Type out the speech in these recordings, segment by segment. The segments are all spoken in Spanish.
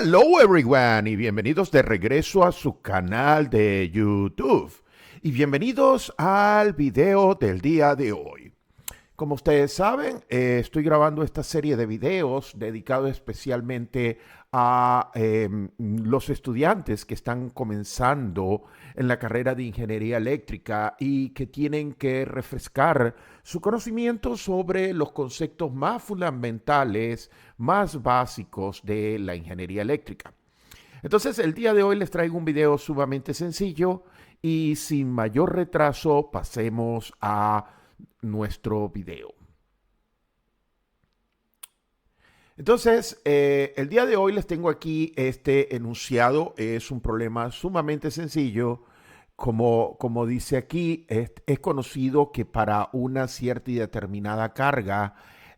Hello everyone y bienvenidos de regreso a su canal de YouTube y bienvenidos al video del día de hoy. Como ustedes saben, estoy grabando esta serie de videos dedicados especialmente a los estudiantes que están comenzando en la carrera de ingeniería eléctrica y que tienen que refrescar su conocimiento sobre los conceptos más fundamentales, más básicos de la ingeniería eléctrica. Entonces, el día de hoy les traigo un video sumamente sencillo y sin mayor retraso pasemos a nuestro video. Entonces, el día de hoy les tengo aquí este enunciado. Es un problema sumamente sencillo. Como dice aquí, es conocido que para una cierta y determinada carga,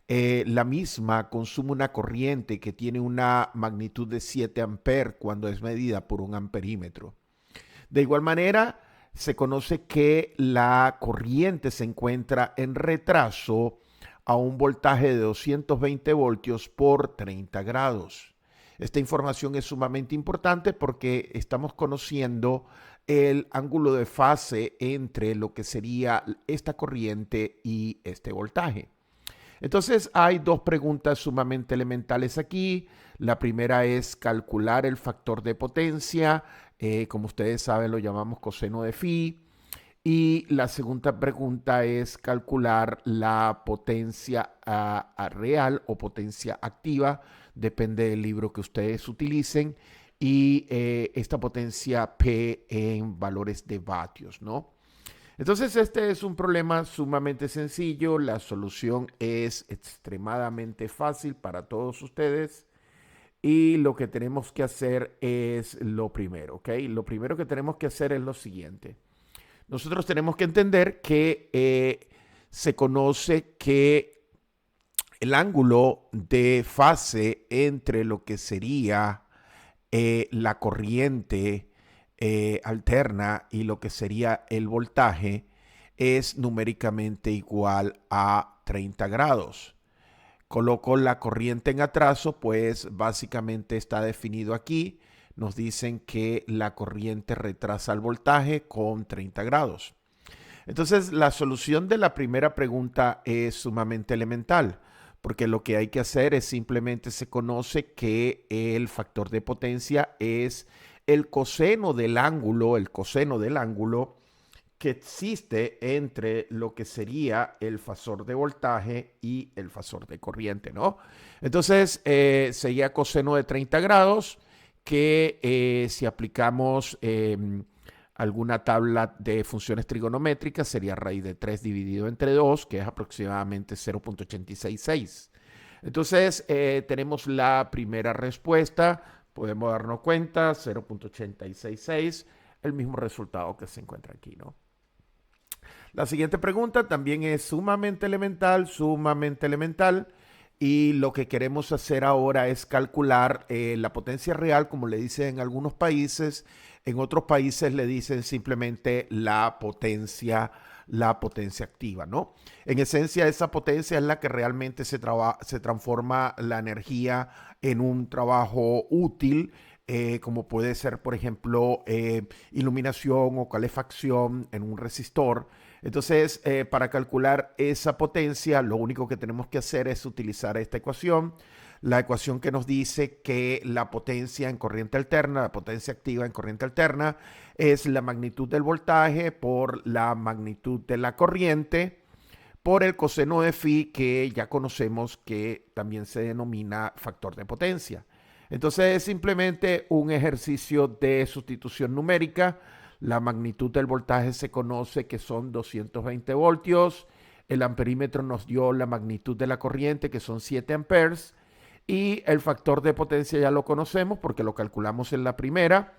la misma consume una corriente que tiene una magnitud de 7 amperes cuando es medida por un amperímetro. De igual manera, se conoce que la corriente se encuentra en retraso a un voltaje de 220 voltios por 30 grados. Esta información es sumamente importante porque estamos conociendo el ángulo de fase entre lo que sería esta corriente y este voltaje. Entonces hay dos preguntas sumamente elementales aquí. La primera es calcular el factor de potencia. Como ustedes saben, lo llamamos coseno de phi. Y la segunda pregunta es calcular la potencia real o potencia activa. Depende del libro que ustedes utilicen. Y esta potencia P en valores de vatios, ¿no? Entonces este es un problema sumamente sencillo, la solución es extremadamente fácil para todos ustedes y lo que tenemos que hacer es lo primero, ¿ok? Lo primero que tenemos que hacer es lo siguiente. Nosotros tenemos que entender que se conoce que el ángulo de fase entre lo que sería la corriente alterna y lo que sería el voltaje es numéricamente igual a 30 grados. Coloco la corriente en atraso, pues básicamente está definido aquí. Nos dicen que la corriente retrasa el voltaje con 30 grados. Entonces, la solución de la primera pregunta es sumamente elemental, porque lo que hay que hacer es simplemente se conoce que el factor de potencia es el coseno del ángulo, que existe entre lo que sería el fasor de voltaje y el fasor de corriente, ¿no? Entonces, sería coseno de 30 grados, que si aplicamos alguna tabla de funciones trigonométricas, sería raíz de 3 dividido entre 2, que es aproximadamente 0.866. Entonces, tenemos la primera respuesta. Podemos darnos cuenta, 0.866, el mismo resultado que se encuentra aquí, ¿no? La siguiente pregunta también es sumamente elemental, y lo que queremos hacer ahora es calcular la potencia real, como le dicen en algunos países. En otros países le dicen simplemente la potencia activa, ¿no? En esencia, esa potencia es la que realmente se transforma la energía en un trabajo útil, como puede ser, por ejemplo, iluminación o calefacción en un resistor. Entonces, para calcular esa potencia, lo único que tenemos que hacer es utilizar esta ecuación. La ecuación que nos dice que la potencia en corriente alterna, la potencia activa en corriente alterna, es la magnitud del voltaje por la magnitud de la corriente por el coseno de phi, que ya conocemos que también se denomina factor de potencia. Entonces es simplemente un ejercicio de sustitución numérica. La magnitud del voltaje se conoce que son 220 voltios. El amperímetro nos dio la magnitud de la corriente, que son 7 amperes. Y el factor de potencia ya lo conocemos porque lo calculamos en la primera,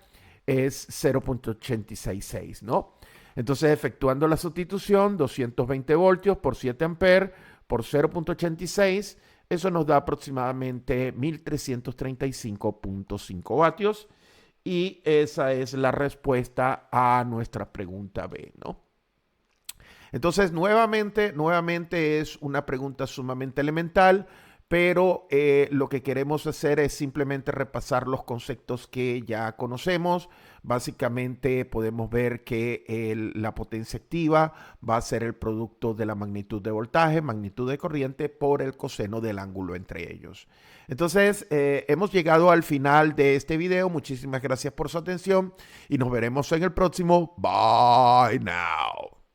es 0.866, ¿no? Entonces, efectuando la sustitución, 220 voltios por 7 amperes por 0.86, eso nos da aproximadamente 1335.5 vatios. Y esa es la respuesta a nuestra pregunta B, ¿no? Entonces, nuevamente es una pregunta sumamente elemental, pero lo que queremos hacer es simplemente repasar los conceptos que ya conocemos. Básicamente podemos ver que la potencia activa va a ser el producto de la magnitud de voltaje, magnitud de corriente por el coseno del ángulo entre ellos. Entonces, hemos llegado al final de este video. Muchísimas gracias por su atención y nos veremos en el próximo. Bye now.